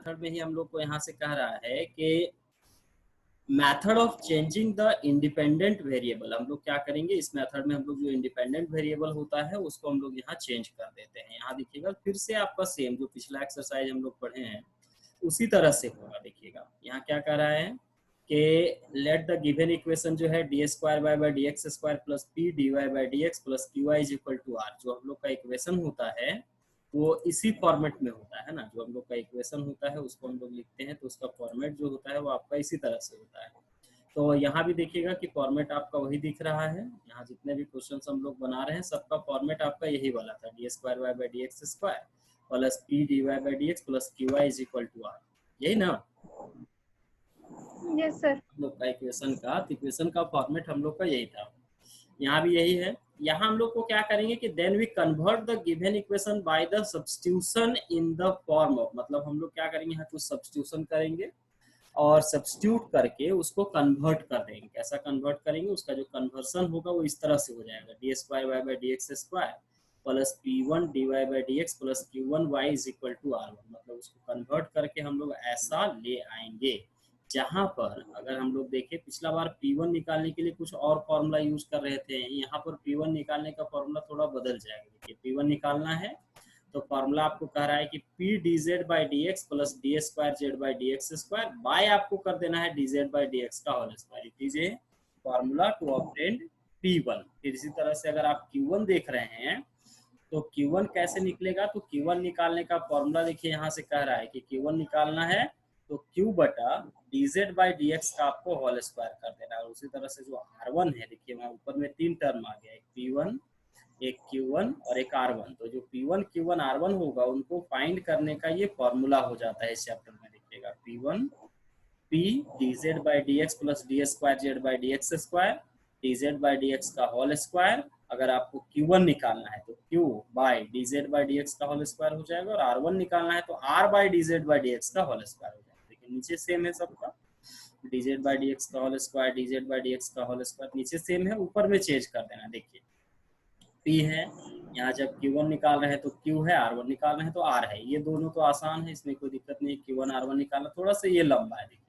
Method में ही हम लोग को यहाँ से कह रहा है कि method of changing the independent variable. हम लोग क्या करेंगे, इस मेथड में हम लोग जो इंडिपेंडेंट वेरिएबल होता है उसको हम लोग यहाँ चेंज कर देते हैं। यहाँ देखिएगा फिर से आपका सेम जो पिछला एक्सरसाइज हम लोग पढ़े हैं उसी तरह से होगा। देखिएगा यहाँ क्या कह रहा है कि लेट द गिवन इक्वेशन जो है D square Y by D x square plus P D Y by D X plus Q Y is equal to R. जो हम लोग का इक्वेशन होता है वो इसी फॉर्मेट में होता है ना। जो हम लोग का इक्वेशन होता है उसको हम लोग लिखते हैं तो उसका फॉर्मेट जो होता है वो आपका इसी तरह से होता है। तो यहाँ भी देखिएगा कि फॉर्मेट आपका वही दिख रहा है। यहाँ जितने भी क्वेश्चन हम लोग बना रहे हैं सबका फॉर्मेट आपका यही वाला था, D square Y by D x square plus P D Y by D X plus Q Y is equal to R, यही ना। Yes sir. हम लोग का इक्वेशन का फॉर्मेट हम लोग का यही था, यहाँ भी यही है। यहाँ हम लोग को क्या करेंगे कि then we convert the given equation by the substitution in the form of, मतलब हम लोग क्या करेंगे यहाँ कुछ सब्स्टिट्यूशन करेंगे और सब्स्टिट्यूट करके उसको कन्वर्ट कर देंगे। कैसा कन्वर्ट करेंगे, उसका जो कन्वर्सन होगा वो इस तरह से हो जाएगा, D square Y by D x square plus P one D Y by D X plus Q one Y is equal to R one. मतलब उसको कन्वर्ट करके हम लोग ऐसा ले आएंगे जहां पर अगर हम लोग देखें पिछला बार P1 निकालने के लिए कुछ और फॉर्मूला यूज कर रहे थे, यहाँ पर P1 निकालने का फॉर्मूला थोड़ा बदल जाएगा। देखिए P1 निकालना है तो फॉर्मूला आपको कह रहा है कि P D Z by D X plus D square Z by D x square by आपको कर देना है D Z by D X का होल स्क्वायर। लीजिए फॉर्मूला टू ऑब्टेन P1। फिर इसी तरह से अगर आप Q1 देख रहे हैं तो Q1 कैसे निकलेगा, तो Q1 निकालने का फॉर्मूला देखिए यहाँ से कह रहा है कि Q1 निकालना है तो Q बटा D Z by D X का आपको होल स्क्वायर कर देना है। उसी तरह से जो R1 है, देखिए वहाँ ऊपर में तीन टर्म आ गया, एक P1 एक Q1 और एक R1। तो जो P1 Q1 R1 होगा उनको फाइंड करने का ये फॉर्मूला हो जाता है इस चैप्टर में। देखिएगा P1 P D Z by D X plus D square Z by D x square D Z by D X का होल स्क्वायर। अगर आपको Q1 निकालना है तो Q by D Z by D X का whole square हो जाएगा, और R1 निकालना है तो R by D Z by D X का होल स्क्वायर हो जाएगा। देखिए नीचे सेम है सबका, D Z by D X का whole square D Z by D X का होल स्क्वायर नीचे सेम है, ऊपर में चेंज कर देना। देखिए P है, यहाँ जब Q1 निकाल रहे हैं तो Q है, R1 निकाल रहे हैं तो R है। ये दोनों तो आसान है, इसमें कोई दिक्कत नहीं। Q1 R1 निकालना थोड़ा सा ये लंबा है। देखिए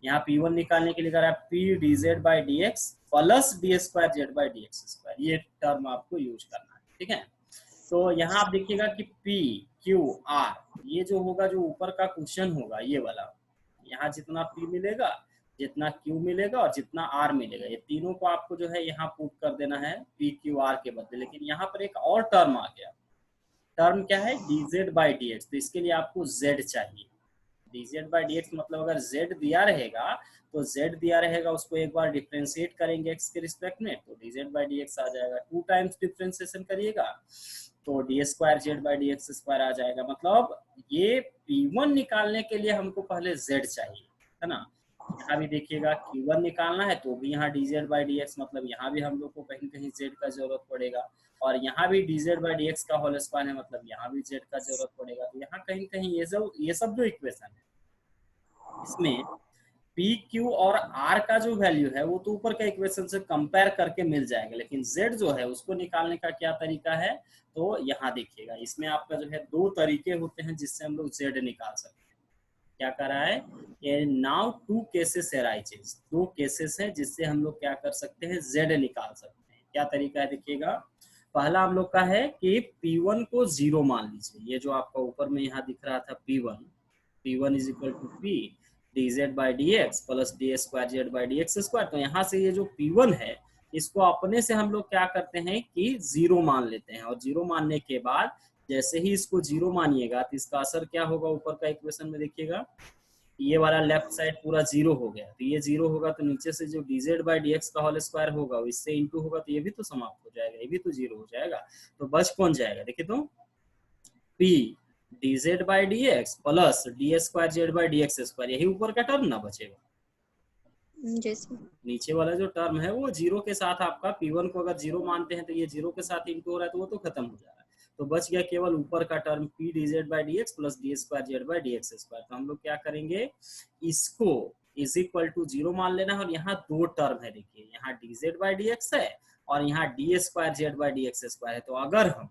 यहाँ P1 निकालने के लिए कह रहा है P D Z by D X plus D square Z by D x square, ये टर्म आपको यूज करना है, ठीक है। तो यहाँ आप देखिएगा कि P Q R ये जो होगा, जो ऊपर का क्वेश्चन होगा ये वाला, यहाँ जितना P मिलेगा जितना Q मिलेगा और जितना R मिलेगा, ये तीनों को आपको जो है यहाँ पुट कर देना है P Q R के बदले। लेकिन यहाँ पर एक और टर्म आ गया, टर्म क्या है, dz बाई डी एक्स। तो इसके लिए आपको z चाहिए। dz बाई डी एक्स मतलब अगर z दिया रहेगा तो z दिया रहेगा उसको एक बार डिफ्रेंशिएट करेंगे x के रिस्पेक्ट में तो dz बाई डी एक्स आ जाएगा। 2 टाइम्स डिफ्रेंशिएशन करिएगा तो d square Z by D x square आ जाएगा। मतलब ये P1 निकालने के लिए हमको पहले z चाहिए, है ना। यहाँ भी देखिएगा Q1 निकालना है तो भी यहाँ dz बाई डी एक्स, मतलब यहाँ भी हम लोग को कहीं कहीं z का जरूरत पड़ेगा, और यहाँ भी dz बाई डी एक्स का होल स्क्वायर है, मतलब यहाँ भी z का जरूरत पड़ेगा। तो यहाँ कहीं कहीं ये सब जो इक्वेशन है इसमें P Q और R का जो वैल्यू है वो तो ऊपर के इक्वेशन से कंपेयर करके मिल जाएगा, लेकिन Z जो है उसको निकालने का क्या तरीका है, तो यहाँ देखिएगा इसमें आपका जो है 2 तरीके होते हैं जिससे हम लोग Z निकाल सकते हैं। क्या कर रहा है, ये नाउ 2 केसेस अराइजेस, 2 केसेस हैं जिससे हम लोग क्या कर सकते हैं, Z निकाल सकते हैं। क्या तरीका है, देखिएगा पहला हम लोग का है कि P1 को 0 मान लीजिए। ये जो आपका ऊपर में यहाँ दिख रहा था P1 is equal to P D Z by D X plus D square Z by D x square. तो यहाँ से ये जो P1 है इसको अपने से हम लोग क्या करते हैं कि 0 मान लेते हैं, और 0 मानने के बाद जैसे ही इसको 0 मानिएगा तो इसका असर क्या होगा, ऊपर का इक्वेशन में देखिएगा ये वाला लेफ्ट साइड पूरा 0 हो गया। तो ये 0 होगा तो नीचे से जो D Z by D X का होल स्क्वायर होगा इससे इंटू होगा तो ये भी तो समाप्त हो जाएगा, ये भी तो 0 हो जाएगा। तो बच कौन जाएगा, देखिए तो P D Z by D X plus D square Z by D x square, यही ऊपर का टर्म ना बचेगा। नीचे वाला जो टर्म है वो 0 के साथ आपका P1 को अगर 0 मानते हैं तो ये 0 के साथ इंटू हो रहा है तो वो तो खत्म हो जा रहा है। तो बच गया केवल ऊपर का term P D Z by D X plus D square Z by D x square. तो हम लोग क्या करेंगे, इसको इज इक्वल टू 0 मान लेना है, और यहाँ 2 टर्म है। देखिए यहाँ D Z by D X है और यहाँ D square Z by D x square है। तो अगर हम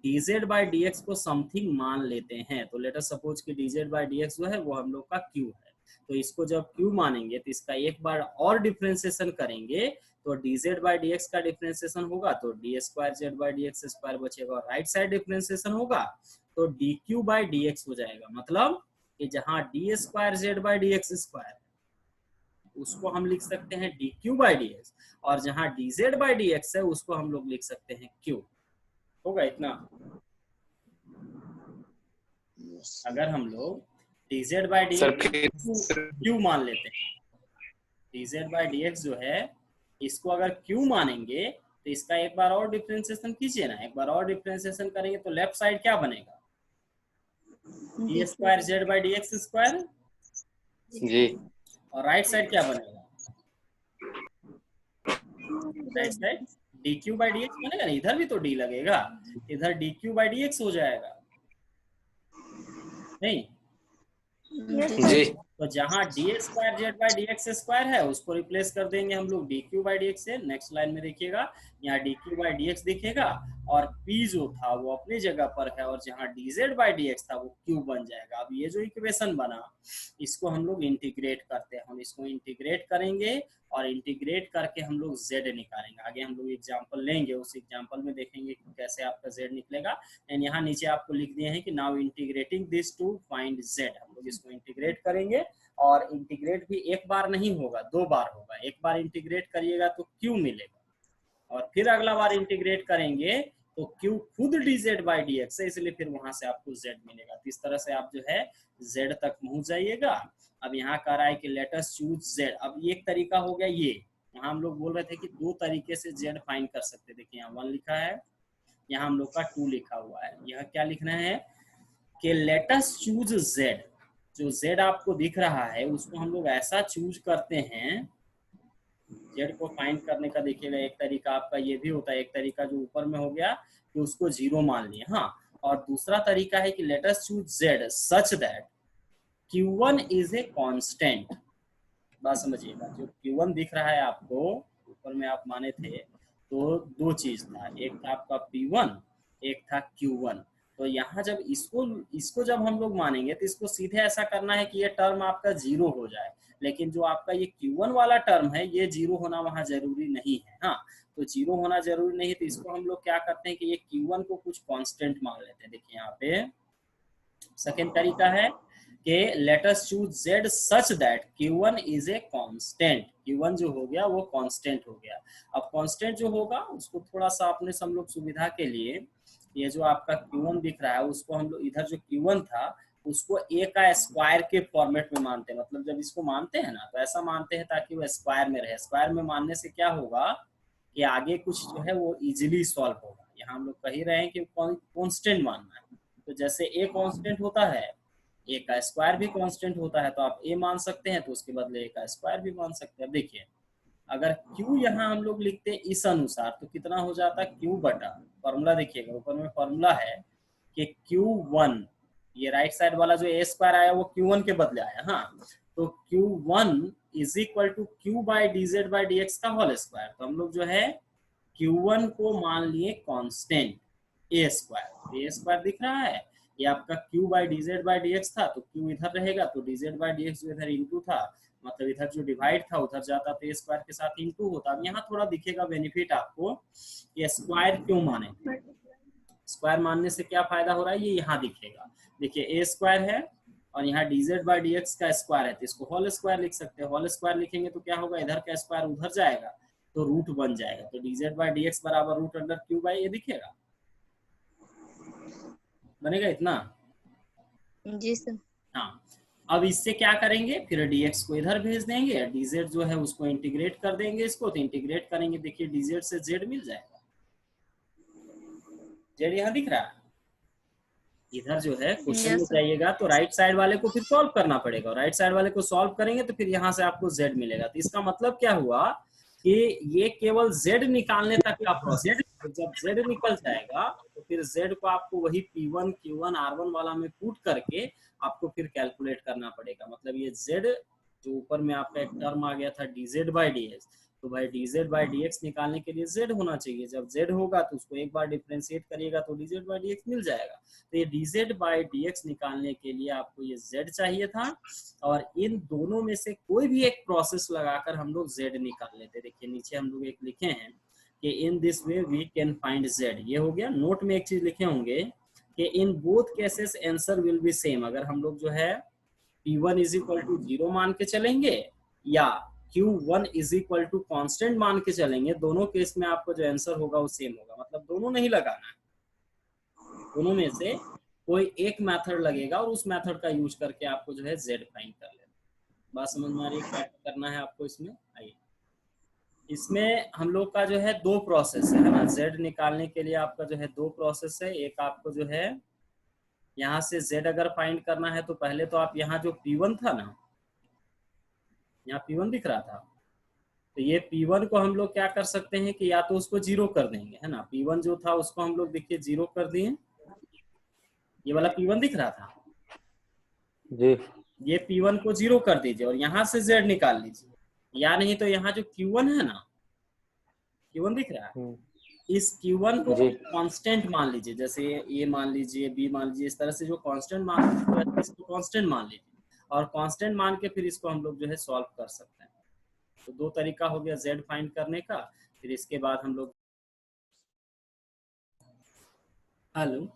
dz बाई dx को समथिंग मान लेते हैं, तो लेट अस सपोज कि dz बाई dx जो है वो हम लोग का q है, तो इसको जब q मानेंगे तो इसका एक बार और डिफरेंशिएशन करेंगे तो dz बाई dx का डिफरेंशिएशन होगा तो d square Z by D x square बचेगा, और राइट साइड डिफरेंशिएशन होगा तो dq बाई dx हो जाएगा। मतलब कि जहां d square Z by D x square उसको हम लिख सकते हैं dq बाई dx, और जहां dz बाई dx है उसको हम लोग लिख सकते हैं q। होगा इतना। अगर हम लोग dz बाई dx q मान लेते हैं, dz बाई dx जो है इसको अगर q मानेंगे तो इसका एक बार और डिफरेंशिएशन कीजिए ना, एक बार और डिफरेंशिएशन करेंगे तो लेफ्ट साइड क्या बनेगा, d square Z by D x square जी, और राइट साइड क्या बनेगा, right side d q by D x बनेगा ना, इधर भी तो डी लगेगा, इधर d q by D x हो जाएगा नहीं। जी, तो जहां d square Z by D x square है उसको रिप्लेस कर देंगे हम लोग d q by D x से। नेक्स्ट लाइन में देखिएगा यहाँ d q by D x दिखेगा और p जो था वो अपनी जगह पर है, और जहां dz बाई डी एक्स था वो q बन जाएगा। अब ये जो इक्वेशन बना इसको हम लोग इंटीग्रेट करते हैं, हम इसको इंटीग्रेट करेंगे और इंटीग्रेट करके हम लोग z निकालेंगे। आगे हम लोग एग्जाम्पल लेंगे, उस एग्जाम्पल में देखेंगे कि कैसे आपका z निकलेगा। एंड यहाँ नीचे आपको लिख दिए हैं कि now integrating this to find z। हम लोग इसको इंटीग्रेट करेंगे और इंटीग्रेट भी एक बार नहीं होगा, दो बार होगा। एक बार इंटीग्रेट करिएगा तो q मिलेगा और फिर अगला बार इंटीग्रेट करेंगे तो q खुद dz बाई dx है, इसलिए फिर वहां से आपको z मिलेगा। तो इस तरह से आप जो है z तक पहुंच जाइएगा। अब यहाँ कह रहा है कि लेट अस चूज z। अब एक तरीका हो गया ये, यहाँ हम लोग बोल रहे थे कि दो तरीके से z फाइंड कर सकते। देखिए यहाँ 1 लिखा है, यहाँ हम लोग का 2 लिखा हुआ है। यह क्या लिखना है कि लेट अस चूज z। जो z आपको दिख रहा है उसको हम लोग ऐसा चूज करते हैं, जेड को फाइंड करने का देखिएगा एक तरीका आपका ये भी होता है। एक तरीका जो ऊपर में हो गया कि उसको 0 मान लिए, हाँ। और दूसरा तरीका है कि let us choose Z such that q1 is a constant. बात समझिएगा, जो q1 दिख रहा है आपको ऊपर में आप माने थे तो दो चीज था, एक था आपका p1, एक था q1। तो यहाँ जब इसको जब हम लोग मानेंगे तो इसको सीधे ऐसा करना है कि ये टर्म आपका 0 हो जाए, लेकिन जो आपका ये q1 वाला टर्म है ये 0 होना वहां जरूरी नहीं है। हाँ, तो 0 होना जरूरी नहीं है, तो इसको हम लोग क्या करते हैं कि ये q1 को कुछ कांस्टेंट मान लेते हैं। देखिए यहाँ पे सेकेंड तरीका है कि let us choose z such that q1 is a constant. q1 जो हो गया वो कांस्टेंट हो गया। अब कांस्टेंट जो होगा उसको थोड़ा सा अपने सब लोग सुविधा के लिए ये जो आपका q1 दिख रहा है उसको हम लोग इधर जो q1 था उसको a का स्क्वायर के फॉर्मेट में मानते हैं। मतलब जब इसको मानते हैं ना तो ऐसा मानते हैं ताकि वो स्क्वायर में रहे। स्क्वायर में मानने से क्या होगा कि आगे कुछ जो है वो इजीली सॉल्व होगा। यहाँ हम लोग कह ही रहे हैं कि कांस्टेंट मानना है, तो जैसे a कांस्टेंट होता है a का स्क्वायर भी कांस्टेंट होता है, तो आप a मान सकते हैं तो उसके बदले a का स्क्वायर भी मान सकते हैं। देखिए अगर q यहाँ हम लोग लिखते हैं इस अनुसार तो कितना हो जाता है q बटा फॉर्मूला। देखिएगा ऊपर में फॉर्मूला है कि q1, ये राइट साइड वाला जो a स्क्वायर आया वो q1 के बदले आया। हाँ, तो q1 is equal to q by dz by dx का होल स्क्वायर। तो हम लोग जो है q1 को मान लिए constant a square. a square दिख रहा है, ये आपका q by dz by dx था तो q इधर रहेगा तो dz बाई dx जो इधर इनटू था, मतलब इधर जो डिवाइड था उधर जाता तो a स्क्वायर के साथ इनटू होता। अब यहाँ थोड़ा दिखेगा बेनिफिट आपको, ये स्क्वायर क्यों माने, स्क्वायर मानने से क्या फायदा हो रहा है ये यहाँ दिखेगा। देखिए a स्क्वायर है और यहाँ dz बाई dx का स्क्वायर है तो इसको होल स्क्वायर लिख सकते हैं। होल स्क्वायर लिखेंगे तो क्या होगा, इधर का स्क्वायर उधर जाएगा तो रूट बन जाएगा। तो dz बाई dx बराबर रूट अंडर क्यू बाई ए दिखेगा, बनेगा इतना। जी सर। हाँ, अब इससे क्या करेंगे, फिर dx को इधर भेज देंगे, dz जो है उसको इंटीग्रेट कर देंगे इसको, तो इंटीग्रेट करेंगे देखिए dz से z मिल जाएगा। z यहाँ दिख रहा है, इधर जो है क्वेश्चन में जाइएगा तो राइट साइड वाले को फिर सॉल्व करना पड़ेगा। राइट साइड वाले को सॉल्व करेंगे तो फिर यहाँ से आपको z मिलेगा। तो इसका मतलब क्या हुआ कि ये केवल z निकालने तक का प्रोसेस। जब z निकल जाएगा तो फिर z को आपको वही p1 q1 r1 वाला में पुट करके आपको फिर कैलकुलेट करना पड़ेगा। मतलब ये z जो ऊपर में आपका एक टर्म आ गया था dz बाई dx, तो भाई dz by dx निकालने के लिए z होना चाहिए। जब z होगा तो उसको एक बार डिफरेंशिएट करिएगा तो dz by dx मिल जाएगा। तो ये dz by dx निकालने के लिए आपको ये z चाहिए था, और इन दोनों में से कोई भी एक प्रोसेस लगाकर हम लोग z निकाल लेते। देखिए नीचे हम लोग एक लिखे हैं कि in this way we can find z। ये हो गया। नोट में एक चीज लिखे होंगे कि in both cases answer will be same. अगर हम लोग जो है P1 इज इक्वल टू 0 मान के चलेंगे या Q1 is equal to constant मान के चलेंगे, दोनों केस में आपको जो आंसर होगा वो सेम होगा। मतलब दोनों नहीं लगाना है, दोनों में से कोई एक मेथड लगेगा और उस मेथड का यूज करके आपको जो है z फाइंड कर लेना। बात समझ में आ रही है क्या करना है आपको इसमें? आइए, इसमें हम लोग का जो है दो प्रोसेस है ना, z निकालने के लिए आपका जो है दो प्रोसेस है। एक आपको जो है यहाँ से z अगर फाइंड करना है तो पहले तो आप यहाँ जो P1 था ना, यहाँ P1 दिख रहा था, तो ये P1 को हम लोग क्या कर सकते हैं कि या तो उसको 0 कर देंगे, है ना। P1 जो था उसको हम लोग देखिए 0 कर दिए, ये वाला P1 दिख रहा था जी। ये P1 को 0 कर दीजिए और यहाँ से z निकाल लीजिए। या नहीं तो यहाँ जो Q1 है ना, Q1 दिख रहा है, इस Q1 को कांस्टेंट मान लीजिए। जैसे A मान लीजिए, B मान लीजिए, इस तरह से जो कांस्टेंट मान लीजिए इसको कांस्टेंट मान लीजिए, और कांस्टेंट मान के फिर इसको हम लोग जो है सॉल्व कर सकते हैं। तो दो तरीका हो गया z फाइंड करने का। फिर इसके बाद हम लोग हेलो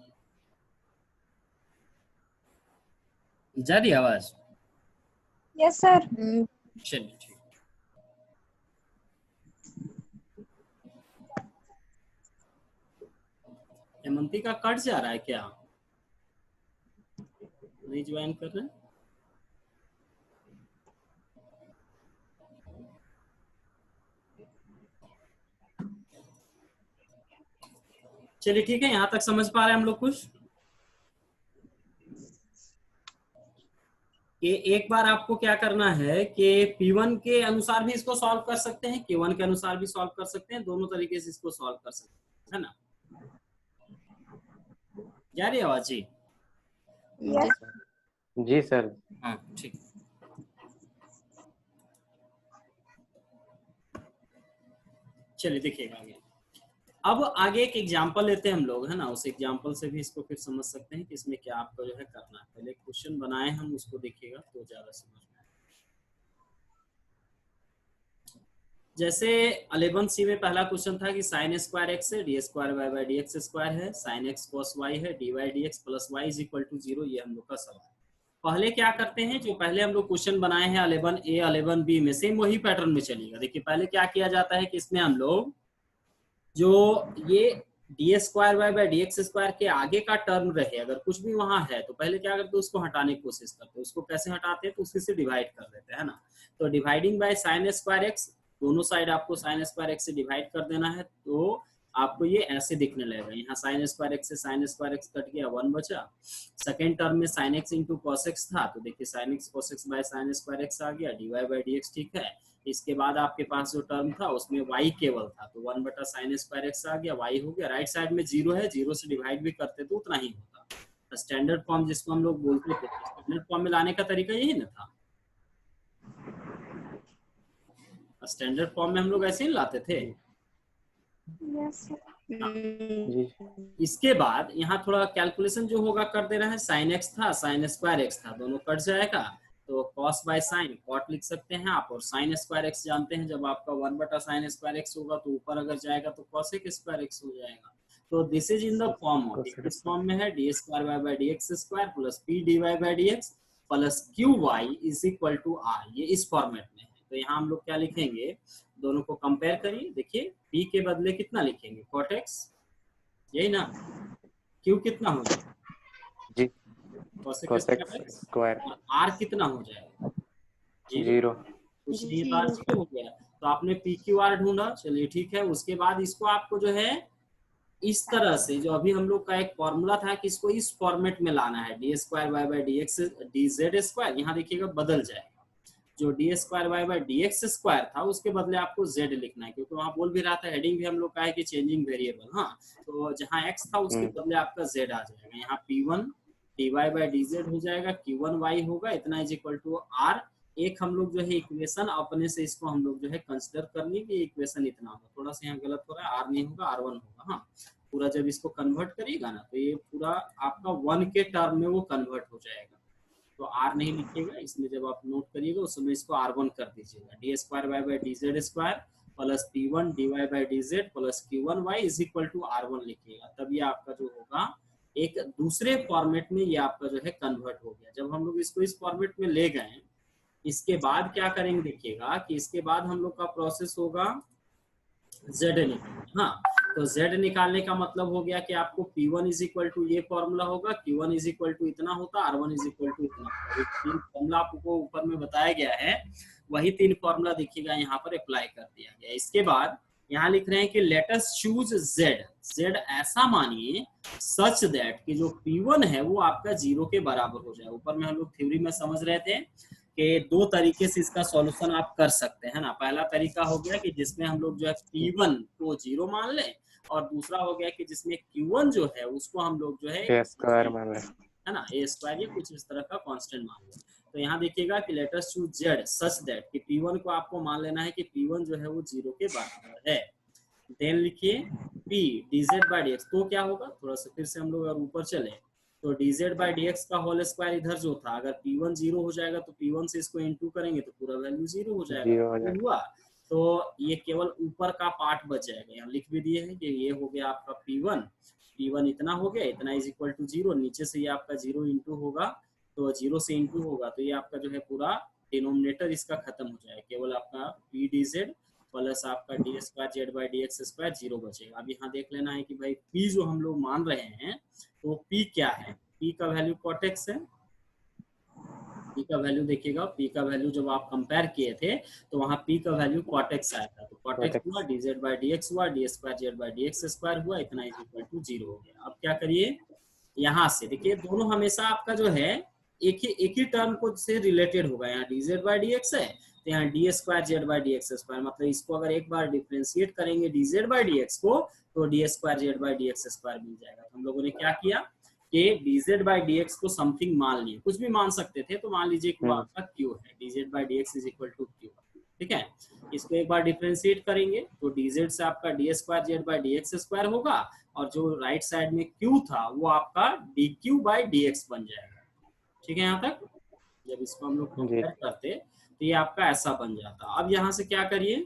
जा रही आवाज? Yes sir. चलिए ठीक। हेमंती का कट जा रहा है क्या? नहीं ज्वाइन कर रहे? चलिए ठीक है, यहाँ तक समझ पा रहे हैं हम लोग कुछ? कि एक बार आपको क्या करना है कि P1 के अनुसार भी इसको सॉल्व कर सकते हैं, Q1 के अनुसार भी सॉल्व कर सकते हैं, दोनों तरीके से इसको सॉल्व कर सकते हैं, है ना। जा रही आवाज जी? जी सर। हाँ ठीक। चलिए देखिएगा आगे। अब आगे एक एग्जांपल लेते हैं हम लोग, है ना। उस एग्जांपल से भी इसको फिर समझ सकते हैं कि इसमें क्या आपको जो है करना है। पहले क्वेश्चन बनाए हम, उसको देखिएगा तो ज्यादा समझ में आएगा। जैसे 11C में पहला क्वेश्चन था कि साइन स्क्वायर एक्स है, D square Y by D x square है, साइन एक्स कॉस वाई है, D Y D X plus Y is equal to 0। ये हम लोग का सवाल। पहले क्या करते हैं, जो पहले हम लोग क्वेश्चन बनाए हैं 11A 11B में, सेम वही पैटर्न में चलिएगा। देखिए पहले क्या किया जाता है कि इसमें हम लोग जो ये D square Y by D x square के आगे का टर्म रहे, अगर कुछ भी वहां है तो पहले क्या करते हैं, उसको हटाने की कोशिश करते हैं। उसको कैसे हटाते हैं, तो उसी से डिवाइड कर देते हैं ना। तो dividing by sine square x, दोनों साइड आपको साइन स्क्वायर एक्स से डिवाइड कर देना है, तो आपको ये ऐसे दिखने लगेगा। यहाँ साइन स्क्वायर एक्स से साइन स्क्वायर एक्स कट गया, 1 बचा। सेकेंड टर्म में sine x into cos x था, तो देखिए sine x cos x by sine square x आ गया, d Y by D x, ठीक है। इसके बाद आपके पास जो टर्म था उसमें y केवल था, तो 1 बटा साइन स्क्वायर एक्स आ गया, y हो गया। राइट साइड में 0 है, 0 से डिवाइड भी करते तो उतना ही होता। स्टैंडर्ड फॉर्म जिसको हम लोग बोलते थे, स्टैंडर्ड फॉर्म में लाने का तरीका यही ना था। स्टैंडर्ड फॉर्म में हम लोग ऐसे ही लाते थे। इसके बाद यहाँ थोड़ा कैलकुलेशन जो होगा कर देना है। साइन एक्स था, साइन स्क्वायर एक्स था, दोनों कट जाएगा, तो कॉस बाय साइन कॉट लिख सकते हैं आप। और साइन स्क्वायर एक्स जानते हैं, जब आपका 1 बटा साइन स्क्वायर एक्स होगा तो ऊपर अगर जाएगा तो कॉसेक स्क्वायर एक्स हो जाएगा। तो this is in the form of, इस फॉर्म में है D square Y by D x square plus P D Y by D X plus Q Y is equal to R. ये इस format में है। तो यहाँ हम लोग क्या लिखेंगे, दोनों को कंपेयर करिए। देखिए p के बदले कितना लिखेंगे, cot x, यही ना। q कितना हो जाएगा जी, cos x स्क्वायर। r कितना हो जाएगा, 0। कुछ नहीं, बार 0 हो गया। तो आपने p q r ढूंढा, चलिए ठीक है। उसके बाद इसको आपको जो है इस तरह से, जो अभी हम लोग का एक फॉर्मूला था कि इसको इस फॉर्मेट में लाना है, D square Y by D X D Z square, यहाँ देखिएगा बदल जाएगा। जो D square Y by D x square था उसके बदले आपको जेड लिखना है, क्योंकि वहां बोल भी रहा था, हेडिंग भी हम लोग का है कि चेंजिंग वेरिएबल। हाँ, तो जहाँ एक्स था उसके बदले आपका जेड आ जाएगा। यहाँ p1 dy by D Z हो जाएगा, q1 y होगा, इतना इज इक्वल टू r एक हम लोग जो है इक्वेशन अपने से इसको हम लोग जो है कंसिडर कर लिए कि इक्वेशन इतना होगा, थोड़ा सा यहाँ गलत हो रहा है, आर नहीं होगा R1 होगा। हाँ, पूरा जब इसको कन्वर्ट करिएगा ना तो ये पूरा आपका 1 के टर्म में वो कन्वर्ट हो जाएगा। तो R नहीं लिखिएगा इसमें, जब आप नोट करिएगा उस समय इसको R1 कर दीजिएगा। D square Y by D Z square plus P1 dy by D Z plus Q1y is equal to R1 लिखिएगा। तब ये आपका जो होगा एक दूसरे फॉर्मेट में ये आपका जो है कन्वर्ट हो गया। जब हम लोग इसको इस फॉर्मेट में ले गए, इसके बाद क्या करेंगे देखिएगा कि इसके बाद हम लोग का प्रोसेस होगा Z निकालना। हाँ, तो Z निकालने का मतलब हो गया कि आपको P1 इज इक्वल टू ये फॉर्मूला होगा, Q1 इज इक्वल टू इतना होता, R1 इज इक्वल टू इतना। तीन फॉर्मूला आपको ऊपर में बताया गया है, वही तीन फॉर्मूला देखिएगा यहाँ पर अप्लाई कर दिया गया। इसके बाद यहाँ लिख रहे हैं कि लेट अस चूज Z ऐसा मानिए सच दैट कि जो P1 है वो आपका 0 के बराबर हो जाए। ऊपर में हम लोग थ्योरी में समझ रहे थे कि दो तरीके से इसका सॉल्यूशन आप कर सकते हैं ना। पहला तरीका हो गया कि जिसमें हम लोग जो है P1 को 0 मान लें, और दूसरा हो गया कि जिसमें Q1 जो है उसको हम लोग जो है स्क्वायर मान लें, है ना, ए स्क्वायर या कुछ इस तरह का कांस्टेंट मान लें। तो यहाँ देखिएगा कि let us choose Z such that कि P1 को आपको मान लेना है कि P1 जो है वो 0 के बराबर है। देन लिखिए P dz बाई dx, तो क्या होगा, थोड़ा सा फिर से हम लोग अगर ऊपर चले तो dz बाई dx का होल स्क्वायर इधर जो था, अगर P1 0 हो जाएगा तो P1 से इसको इनटू करेंगे तो पूरा वैल्यू 0 हो जाएगा। हुआ तो ये केवल ऊपर का पार्ट बच जाएगा। यहाँ लिख भी दिए हैं कि ये हो गया आपका P1 इतना हो गया, इतना इज इक्वल टू 0, नीचे से ये आपका 0 इंटू होगा, तो 0 से इंटू होगा तो ये आपका जो है पूरा डिनोमिनेटर इसका खत्म हो जाएगा, केवल आपका P dz प्लस आपका D square Z by D x square 0 बचेगा। अब यहाँ देख लेना है कि भाई P जो हम लोग मान रहे हैं तो P क्या है, P का वैल्यू cot x है। P का वैल्यू देखिएगा, P का वैल्यू जब आप कंपेयर किए थे तो वहाँ P का वैल्यू cot x आया था, तो cot x हुआ dz बाई डी एक्स हुआ, D square Z by D x square हुआ, इतना इज इक्वल टू 0 हो गया। अब क्या करिए, यहाँ से देखिए दोनों हमेशा आपका जो है एक ही टर्म को से रिलेटेड होगा। यहाँ dz बाई डी एक्स है तो यहाँ D square Z by D x square, मतलब इसको अगर एक बार डिफ्रेंशिएट करेंगे dz बाई डी एक्स को तो d square Z by D x square मिल जाएगा। तो हम लोगों ने क्या किया कि dz बाई डी एक्स को समथिंग मान लिए, कुछ भी मान सकते थे, तो मान लीजिए कि वो आपका q है, dz by D X is equal to q, ठीक है। इसको एक बार डिफ्रेंशिएट करेंगे तो dz से आपका D square Z by D x square होगा, और जो राइट साइड में q था वो आपका dq बाई डी एक्स बन जाएगा, ठीक है। यहाँ तक जब इसको हम लोग कंपेयर करते तो ये आपका ऐसा बन जाता। अब यहाँ से क्या करिए,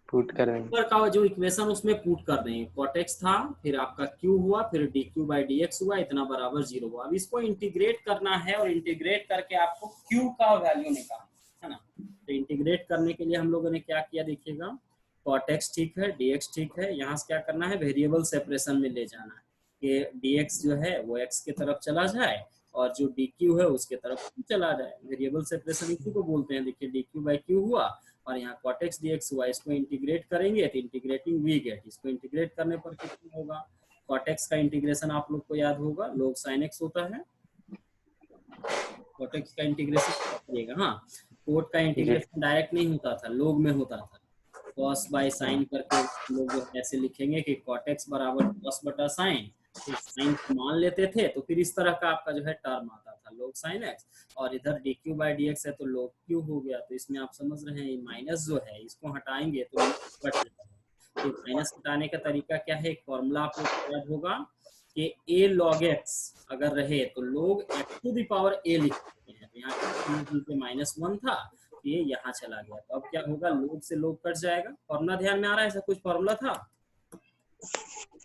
पुट करेंगे, ऊपर का जो इक्वेशन उसमें पुट कर देंगे, cot x था, फिर आपका q हुआ, फिर dq बाई dx हुआ, इतना बराबर 0 हुआ। अब इसको इंटीग्रेट करना है और इंटीग्रेट करके आपको q का वैल्यू निकालना है ना। तो इंटीग्रेट करने के लिए हम लोगों ने क्या किया देखिएगा, cot x ठीक है, dx ठीक है, यहाँ से क्या करना है, वेरिएबल सेपरेशन में ले जाना है कि dx जो है वो x के तरफ चला जाए और जो dq है उसके तरफ चला जाए। वेरिएबल सेपरेशन इसी को बोलते हैं। देखिए dq बाई q हुआ और यहाँ cot x dx हुआ, इसको इंटीग्रेट करेंगे तो इंटीग्रेटिंग वी गेट, इसको इंटीग्रेट करने पर कितना होगा, cot x का इंटीग्रेशन आप लोग को याद होगा log sin x होता है, cot x का इंटीग्रेशन करिएगा। हाँ, कोट का इंटीग्रेशन डायरेक्ट नहीं होता था, log में होता था, cos बाई साइन करके लोग ऐसे लिखेंगे कि cot x बराबर cos बटा साइन, साइन मान लेते थे तो फिर इस तरह का आपका जो है टर्म आता था log sin x, और इधर dq बाई dx है तो log q हो गया। तो इसमें आप समझ रहे हैं माइनस जो है इसको हटाएंगे तो कट जाता है। तो माइनस हटाने का तरीका क्या है, एक फॉर्मूला आपको याद होगा कि a log x अगर रहे तो log x to the power a लिख सकते हैं। तो यहाँ -1 था, ये यहाँ चला गया, तो अब क्या होगा, log से log कट जाएगा। फॉर्मूला ध्यान में आ रहा है, ऐसा कुछ फॉर्मूला था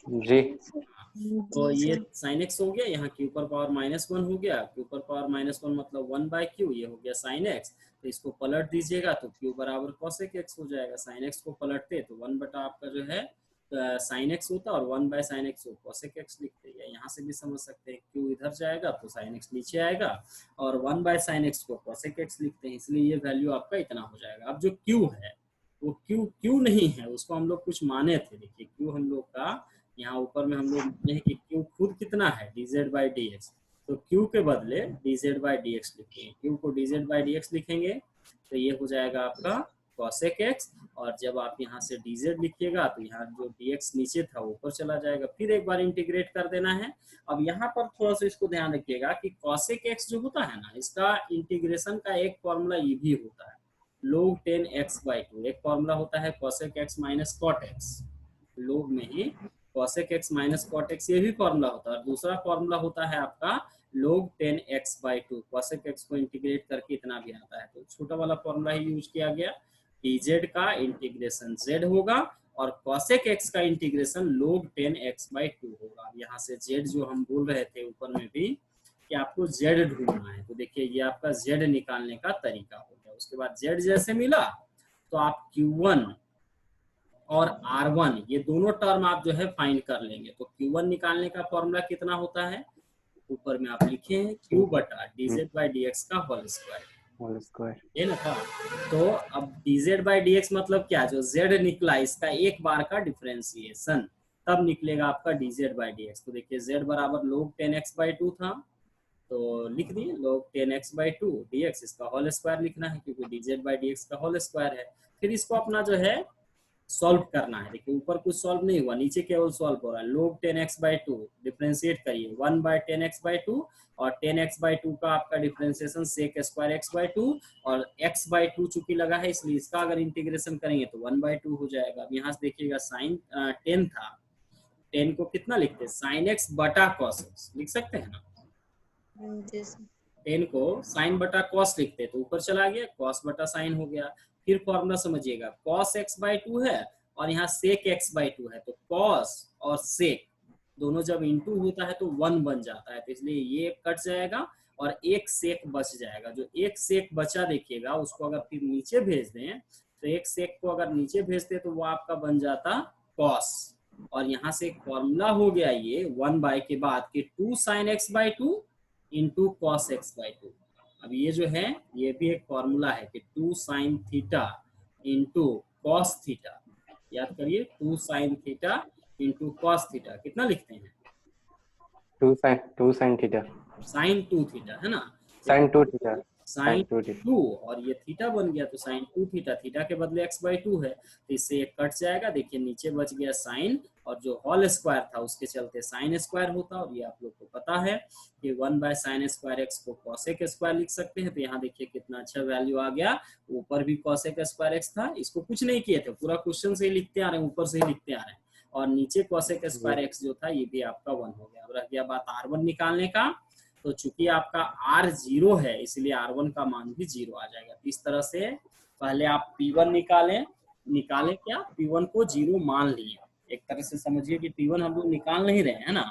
जी। तो ये sin x हो गया, यहाँ q पर पावर -1 हो गया, q पर पावर -1 मतलब 1 बाई q, ये हो गया sin x। तो इसको पलट दीजिएगा तो q बराबर cosec x हो जाएगा। sin x को पलटते तो 1 बटा आपका जो है sin x होता और 1 बाई sin x को cosec x लिखते हैं। यहाँ से भी समझ सकते हैं, q इधर जाएगा तो sin x नीचे आएगा और 1 बाई sin x को cosec x लिखते हैं, इसलिए ये वैल्यू आपका इतना हो जाएगा। अब जो q है वो q नहीं है, उसको हम लोग कुछ माने थे। देखिए q हम लोग का यहाँ ऊपर में हम लोग माने कि q खुद कितना है, dz बाई dx, तो q के बदले dz बाई dx लिखेंगे। q को dz बाई dx लिखेंगे तो ये हो जाएगा आपका cosec x, और जब आप यहाँ से dz लिखिएगा तो यहाँ जो dx नीचे था ऊपर चला जाएगा। फिर एक बार इंटीग्रेट कर देना है। अब यहाँ पर थोड़ा सा इसको ध्यान रखिएगा कि cosec x जो होता है ना, इसका इंटीग्रेशन का एक फॉर्मूला ये भी होता है log 10x/2। एक फॉर्मूला होता है cosec x minus cot x, log में ही cosec x minus cot x, ये भी फॉर्मूला होता है। और दूसरा फॉर्मूला होता है आपका log 10x/2। cosec x को इंटीग्रेट करके इतना भी आता है, तो छोटा वाला फॉर्मूला ही यूज किया गया। dz का इंटीग्रेशन z होगा और cosec x का इंटीग्रेशन log 10x/2 होगा। यहाँ से z जो हम बोल रहे थे ऊपर में भी कि आपको z ढूंढना है, तो देखिए ये आपका z निकालने का तरीका हो गया। उसके बाद z जैसे मिला तो आप q1 और r1 ये दोनों टर्म आप जो है फाइंड कर लेंगे। तो q1 निकालने का फॉर्मूला कितना होता है, ऊपर में आप लिखे हैं q बटा dz/dx का होल स्क्वायर, ये ना था। तो अब dz/dx मतलब क्या, जो z निकला इसका एक बार का डिफरेंशिएशन, तब निकलेगा आपका dz/dx। तो देखिए z बराबर log 10x/2 था, तो लिख दिए log 10x/2 dx, इसका होल स्क्वायर लिखना है क्योंकि dz/dx का होल स्क्वायर है। फिर इसको अपना जो है सॉल्व करना है। देखिए ऊपर कुछ सॉल्व नहीं हुआ, नीचे केवल सॉल्व हो रहा है। log 10x/2 डिफरेंशिएट करिए 1/10x/2, और 10x/2 का आपका डिफरेंशिएशन sec² x/2, और x/2 चूंकि लगा है इसलिए इसका अगर इंटीग्रेशन करेंगे तो 1/2 हो जाएगा। अब यहाँ से देखिएगा साइन 10 था, 10 को कितना लिखते हैं sin x बटा cos x लिख सकते हैं ना, जी सर। 10 को sin बटा cos लिखते हैं तो ऊपर चला गया cos बटा sin हो गया। फिर फॉर्मूला समझिएगा cos x/2 है और यहाँ sec x/2 है, तो cos और sec दोनों जब इनटू होता है तो 1 बन जाता है, तो इसलिए ये कट जाएगा और एक sec बच जाएगा। जो एक sec बचा देखिएगा उसको अगर फिर नीचे भेज दें, तो एक sec को अगर नीचे भेजते तो वो आपका बन जाता cos, और यहाँ से एक फॉर्मूला हो गया ये 1 के बाद कि 2 sin x/2 into cos x/2। अब ये जो है ये भी एक फॉर्मूला है कि 2 sin theta into cos theta, याद करिए 2 sin theta into cos theta कितना लिखते हैं 2 sin थीटा, sin 2 थीटा है ना, sin 2 थीटा, sin sin 2 2 और ये थीटा बन गया तो sin 2 थीटा, थीटा के बदले x/2 है तो इससे एक कट जाएगा। देखिए नीचे बच गया sin, और जो होल स्क्वायर था उसके चलते sin स्क्वायर होता, और ये आप लोग को पता है कि 1/sin² x को cosec स्क्वायर लिख सकते हैं। तो यहाँ देखिए कितना अच्छा वैल्यू आ गया, ऊपर भी cosec² x था, इसको कुछ नहीं किए थे, पूरा क्वेश्चन से ही लिखते आ रहे हैं, ऊपर से ही लिखते आ रहे हैं, और नीचे cosec² x जो था ये भी आपका 1 हो गया। अब रह गया बात r1 निकालने का, तो चूंकि आपका r 0 है इसलिए r1 का मान भी 0 आ जाएगा। तो इस तरह से पहले आप p1 निकालें क्या, p1 को 0 मान लिए, एक तरह से समझिए कि p1 हम लोग निकाल नहीं रहे हैं ना,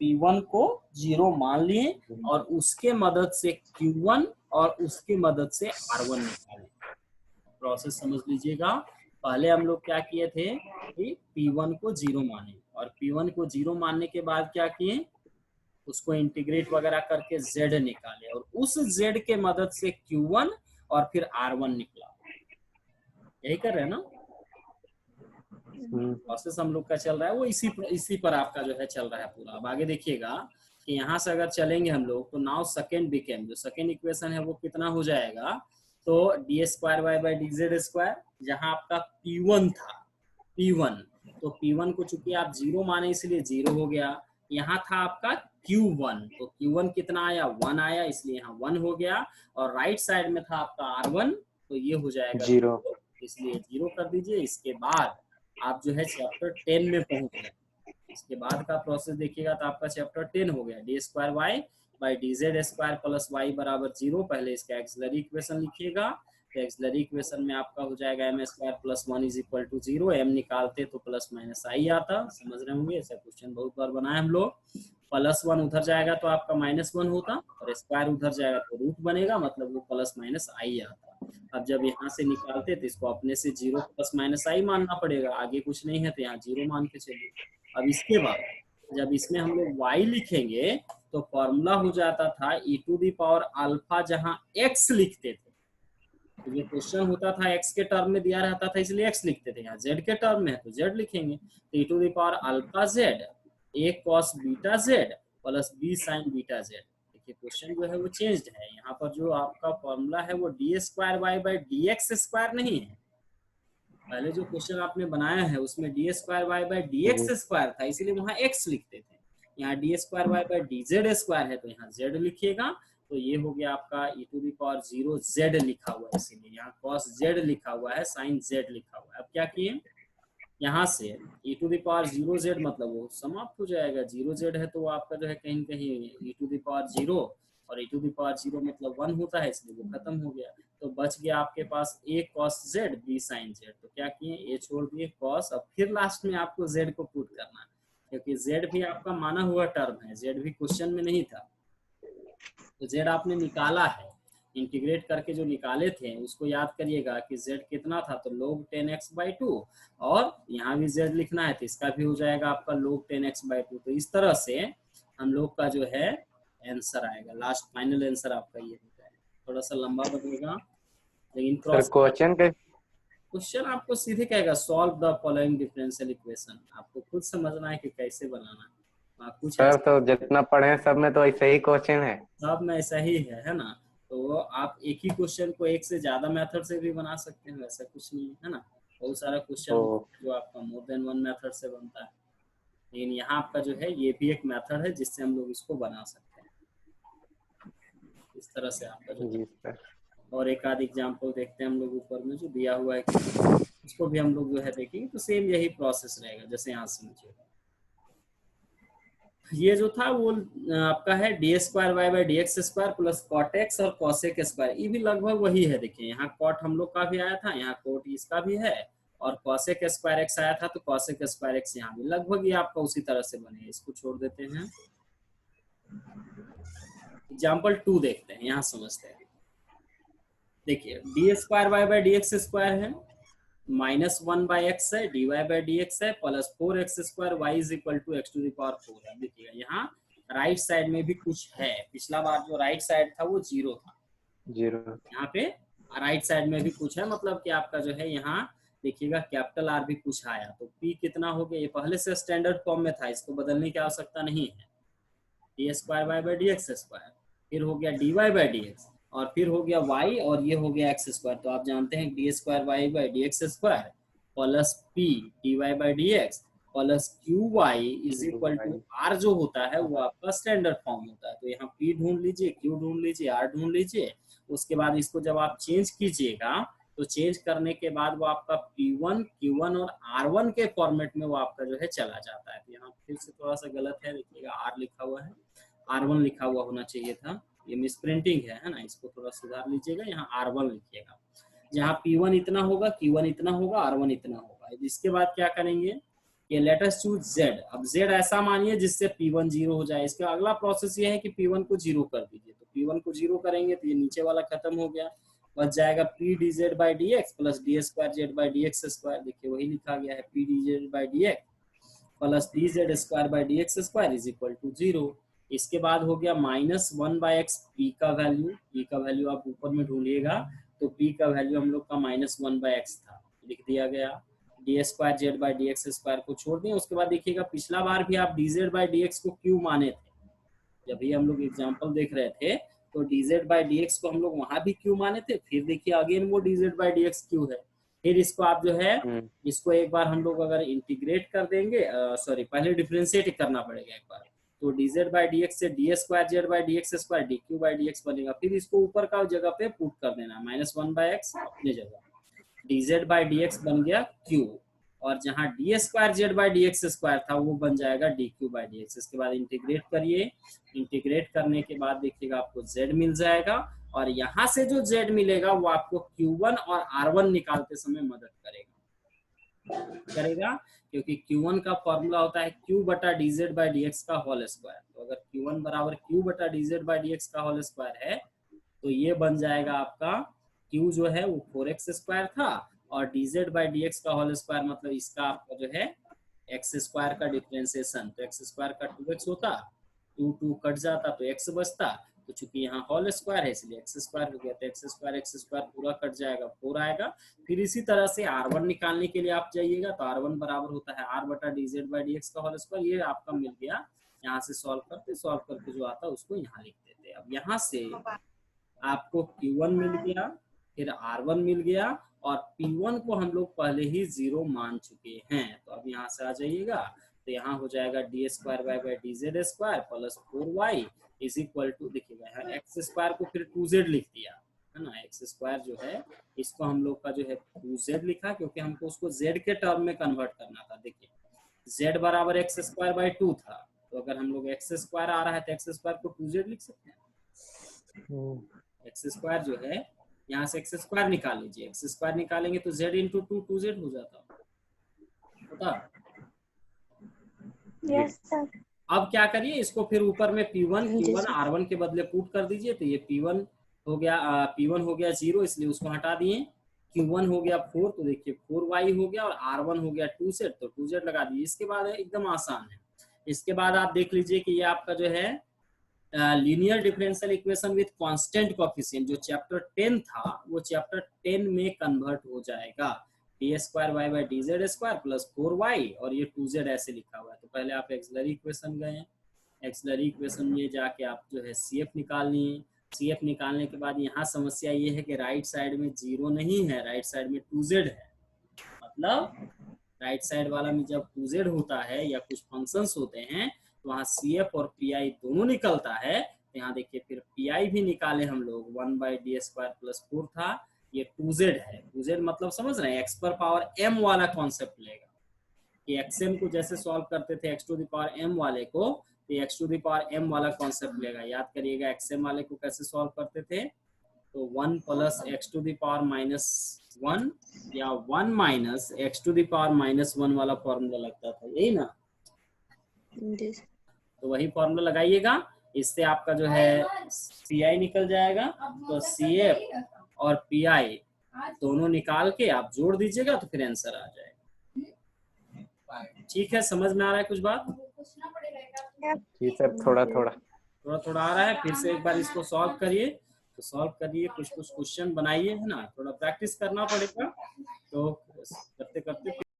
p1 को 0 मान लिए और उसके मदद से q1 और उसके मदद से r1 निकालें। प्रोसेस समझ लीजिएगा, पहले हम लोग क्या किए थे कि p1 को 0 माने, और p1 को 0 मानने के बाद क्या किए, उसको इंटीग्रेट वगैरह करके z निकाले, और उस z के मदद से q1 और फिर r1 निकला। यही कर रहे हैं ना, प्रोसेस हम लोग का चल रहा है वो इसी पर आपका जो है चल रहा है पूरा। अब आगे देखिएगा कि यहाँ से अगर चलेंगे हम लोग तो नाउ सेकेंड बिकेम, जो सेकेंड इक्वेशन है वो कितना हो जाएगा, तो d²y/dz², जहाँ आपका p1 था p1, तो p1 को चूंकि आप 0 माने इसलिए 0 हो गया। यहाँ था आपका q1, तो q1 कितना आया 1 आया, इसलिए यहाँ 1 हो गया, और राइट साइड में था आपका r1, तो ये हो जाएगा 0, इसलिए 0 कर दीजिए। इसके बाद आप जो है चैप्टर 10 में पहुंच गए। इसके बाद का प्रोसेस देखिएगा तो आपका चैप्टर 10 हो गया, d²y/dz² प्लस y बराबर 0। पहले इसका एक्सिलरी इक्वेशन लिखिएगा, तो एक्सिलरी इक्वेशन में आपका हो जाएगा m² + 1 = 0। m निकालते तो प्लस माइनस i आता, समझ रहे होंगे, ऐसा क्वेश्चन बहुत बार बनाए हम लोग। +1 उधर जाएगा तो आपका -1 होता, और स्क्वायर उधर जाएगा तो रूट बनेगा, मतलब वो प्लस माइनस i आता। अब जब यहाँ से निकालते तो इसको अपने से 0 + -i मानना पड़ेगा, आगे कुछ नहीं है तो यहाँ 0 मान के चलिए। अब इसके बाद जब इसमें हम लोग y लिखेंगे तो फॉर्मूला हो जाता था e⁴ जहाँ x लिखते थे, तो ये क्वेश्चन होता था x के टर्म में दिया रहता था इसलिए x लिखते थे, यहाँ z के टर्म में है तो z लिखेंगे। तो e⁴ a cos βz plus b sin βz। देखिए क्वेश्चन जो है वो चेंज्ड है, यहाँ पर जो आपका फॉर्मूला है वो d² y/dx² नहीं है, पहले जो क्वेश्चन आपने बनाया है उसमें D square Y by D x square था, इसीलिए वहां एक्स लिखते थे। यहाँ D square Y by D Z square है तो यहाँ जेड लिखिएगा। तो ये हो गया आपका e to the power 0 Z लिखा हुआ है, इसीलिए यहाँ cos जेड लिखा हुआ है, sin जेड लिखा हुआ है। अब क्या किए, यहाँ से e to the power 0 Z मतलब वो समाप्त हो जाएगा, 0 जेड है तो वो आपका जो है कहीं कहीं e टू दी पावर 0, और e टू दी पावर 0 मतलब 1 होता है, इसलिए वो खत्म हो गया। तो बच गया आपके पास a cos z b sin z। तो क्या किए, a छोड़ दिए cos, अब फिर लास्ट में आपको z को पुट करना, क्योंकि z भी आपका माना हुआ टर्म है, z भी क्वेश्चन में नहीं था। तो z आपने निकाला है, इंटीग्रेट करके जो निकाले थे उसको याद करिएगा कि z कितना था, तो log 10x/2, और यहाँ भी z लिखना है तो इसका भी हो जाएगा आपका log 10x/2। तो इस तरह से हम लोग का जो है आंसर आएगा, लास्ट फाइनल आंसर आपका ये होता है। थोड़ा सा लंबा बनेगा लेकिन सर क्वेश्चन आपको सीधे कहेगा solve the following differential equation, आपको खुद समझना है कि कैसे बनाना है। कुछ सर तो जितना पढ़े हैं सब में तो ऐसे ही क्वेश्चन है, सब में ऐसा ही है ना। तो आप एक ही क्वेश्चन को एक से ज्यादा मेथड से भी बना सकते हैं, वैसा कुछ नहीं है ना। बहुत सारा क्वेश्चन जो आपका मोर देन वन मेथड से बनता है, लेकिन यहाँ आपका जो है ये भी एक मेथड है जिससे हम लोग इसको बना सकते हैं। इस तरह से आपका जो है। और एक आध एग्जाम्पल देखते हैं हम लोग ऊपर में जो दिया हुआ है, उसको भी हम लोग जो है देखेंगे। तो सेम यही प्रोसेस रहेगा जैसे यहाँ से नीचे ये जो था वो आपका है D square Y by D x square plus cot X और कॉसेक स्क्वायर, ये भी लगभग वही है। देखिए यहाँ कॉट हम लोग का भी आया था, यहाँ कोट इसका भी है, और कॉसेक स्क्वायर एक्स आया था तो कॉसेक स्क्वायर एक्स यहाँ भी लगभग ये आपका उसी तरह से बने। इसको छोड़ देते हैं। एग्जाम्पल 2 देखते हैं, यहाँ समझते हैं। देखिए D square Y by D x square है, -1/x है, dy बाई डी एक्स है, plus 4x square y is equal to x to the power 4 है। देखिएगा यहाँ राइट साइड में भी कुछ है, पिछला बार जो राइट साइड था वो 0 था, यहाँ पे राइट साइड में भी कुछ है, मतलब कि आपका जो है यहाँ देखिएगा कैपिटल R भी कुछ आया। तो P कितना हो गया, ये पहले से स्टैंडर्ड फॉर्म में था, इसको बदलने की आवश्यकता नहीं है। D square Y by D x square, फिर हो गया dy बाई डी एक्स, और फिर हो गया y, और ये हो गया एक्स स्क्वायर। तो आप जानते हैं D square Y by D x square plus p dy by D X plus Q Y is equal to r जो होता है वो आपका स्टैंडर्ड फॉर्म होता है। तो यहाँ p ढूंढ लीजिए, q ढूंढ लीजिए, r ढूंढ लीजिए। उसके बाद इसको जब आप चेंज कीजिएगा तो चेंज करने के बाद वो आपका p1, q1 और r1 के फॉर्मेट में वो आपका जो है चला जाता है। तो यहाँ फिर से थोड़ा सा गलत है, देखिएगा r लिखा हुआ है, r1 लिखा हुआ होना चाहिए था, ये मिस प्रिंटिंग है ना, इसको थोड़ा सुधार लीजिएगा, यहाँ r1 लिखिएगा। जहाँ p1 इतना होगा, q1 इतना होगा, r1 इतना होगा। इसके बाद क्या करेंगे कि लेट अस चूज z। अब z ऐसा मानिए जिससे p1 0 हो जाए। इसका अगला प्रोसेस ये है कि p1 को 0 कर दीजिए। तो p1 को 0 करेंगे तो ये नीचे वाला खत्म हो गया, बच जाएगा p dz by D X plus D square Z by D x square. देखिए वही लिखा गया है, p dz by D X plus dz square by D x square is equal to 0। इसके बाद हो गया -1/x, p का वैल्यू आप ऊपर में ढूंढिएगा, तो p का वैल्यू हम लोग का -1/x था, लिख दिया गया। D square Z by D x square को छोड़ दें। उसके बाद देखिएगा पिछला बार भी आप dz बाई डी एक्स को क्यू माने थे, जब भी हम लोग एग्जाम्पल देख रहे थे तो dz बाई डी एक्स को हम लोग वहां भी क्यू माने थे। फिर देखिए अगेन वो dz by D x Q है। फिर इसको आप जो है इसको एक बार हम लोग अगर इंटीग्रेट कर देंगे, सॉरी पहले डिफरेंशिएट करना पड़ेगा एक बार, तो dz बाई डी एक्स से D square Z by D x square dq by D x बनेगा। फिर इसको ऊपर का जगह पे पुट कर देना, -1/x अपने जगह, dz बाई डी एक्स बन गया q, और जहाँ D square Z by D x square था वो बन जाएगा dq बाई डी एक्स। इसके बाद इंटीग्रेट करिए, इंटीग्रेट करने के बाद देखिएगा आपको z मिल जाएगा, और यहाँ से जो z मिलेगा वो आपको q1 और r1 निकालते समय मदद करेगा, क्योंकि q1 का फॉर्मूला होता है q बटा dz बाई डी एक्स का होल स्क्वायर। तो अगर q1 बराबर q बटा dz बाई डी एक्स का होल स्क्वायर है तो ये बन जाएगा आपका q जो है वो 4x स्क्वायर था, और dz बाई डी एक्स का होल स्क्वायर मतलब इसका आपका जो है x स्क्वायर का डिफरेंशिएशन, तो x स्क्वायर का 2x होता, 2 कट जाता तो x बचता, तो चूंकि यहाँ होल स्क्वायर है इसलिए x स्क्वायर हो गया, तो x स्क्वायर पूरा कट जाएगा, 4 आएगा। फिर इसी तरह से r1 निकालने के लिए आप जाइएगा, तो r1 बराबर होता है r बटा dz बाई डी एक्स का होल स्क्वायर। ये आपका मिल गया, यहाँ से सॉल्व करके जो आता है उसको यहाँ लिख देते। अब यहाँ से आपको q1 मिल गया, फिर r1 मिल गया, और P1 को हम लोग पहले ही 0 मान चुके हैं। तो अब यहाँ से आ जाइएगा, तो यहाँ हो जाएगा D square Y by D Z square plus 4y is equal to, देखिएगा यहाँ एक्स स्क्वायर को फिर 2z लिख दिया है ना। एक्स स्क्वायर जो है इसको हम लोग का जो है 2z लिखा, क्योंकि हमको उसको z के टर्म में कन्वर्ट करना था। देखिए z बराबर एक्स स्क्वायर बाई 2 था, तो अगर हम लोग एक्स स्क्वायर आ रहा है तो एक्स स्क्वायर को 2z लिख सकते हैं। एक्स स्क्वायर जो है यहाँ से एक्स स्क्वायर निकाल लीजिए, एक्स स्क्वायर निकालेंगे तो z इंटू 2z हो जाता होता। Yes sir. अब क्या करिए, इसको फिर ऊपर में P1 R1 के बदले पुट कर दीजिए, तो ये P1 हो गया, P1 हो गया 0, इसलिए उसको हटा दिए। Q1 हो गया 4, तो देखिए 4y हो गया, और R1 हो गया 2z, तो 2z लगा दिए। इसके बाद एकदम आसान है, इसके बाद आप देख लीजिए कि ये आपका जो है linear differential equation with constant coefficient जो चैप्टर 10 था, वो चैप्टर 10 में कन्वर्ट हो जाएगा। D square Y by D Z square plus 4y, और ये 2z ऐसे लिखा हुआ है। तो पहले आप एक्सिलरी इक्वेशन गए, एक्सिलरी इक्वेशन में जाके आप जो है CF निकाल लिए। CF निकालने के बाद यहाँ समस्या ये है कि राइट साइड में 0 नहीं है, राइट साइड में 2z है। मतलब राइट साइड वाला में जब 2z होता है या कुछ फंक्शंस होते हैं तो वहाँ CF और PI दोनों निकलता है। तो यहाँ देखिए फिर PI भी निकाले हम लोग, 1 बाई डी स्क्वायर प्लस 4 था, ये 2z है। 2z मतलब समझ रहे हैं, x पर पावर m वाला कॉन्सेप्ट लेगा कि xm को जैसे सॉल्व करते थे x to the power m वाले को, तो x to the power m वाला कॉन्सेप्ट लेगा। याद करिएगा xm वाले को कैसे सॉल्व करते थे, तो 1 plus x to the power -1 या 1 minus x to the power -1 वाला फॉर्मूला लगता था, यही ना। तो वही फॉर्मूला लगाइएगा, इससे आपका जो है PI निकल जाएगा। तो CF और PI दोनों निकाल के आप जोड़ दीजिएगा तो फिर आंसर आ जाएगा। ठीक है, समझ में आ रहा है कुछ बात? जी सर, थोड़ा थोड़ा आ रहा है। फिर से एक बार इसको सॉल्व करिए, तो सॉल्व करिए, कुछ क्वेश्चन बनाइए, है ना। थोड़ा प्रैक्टिस करना पड़ेगा, तो करते करते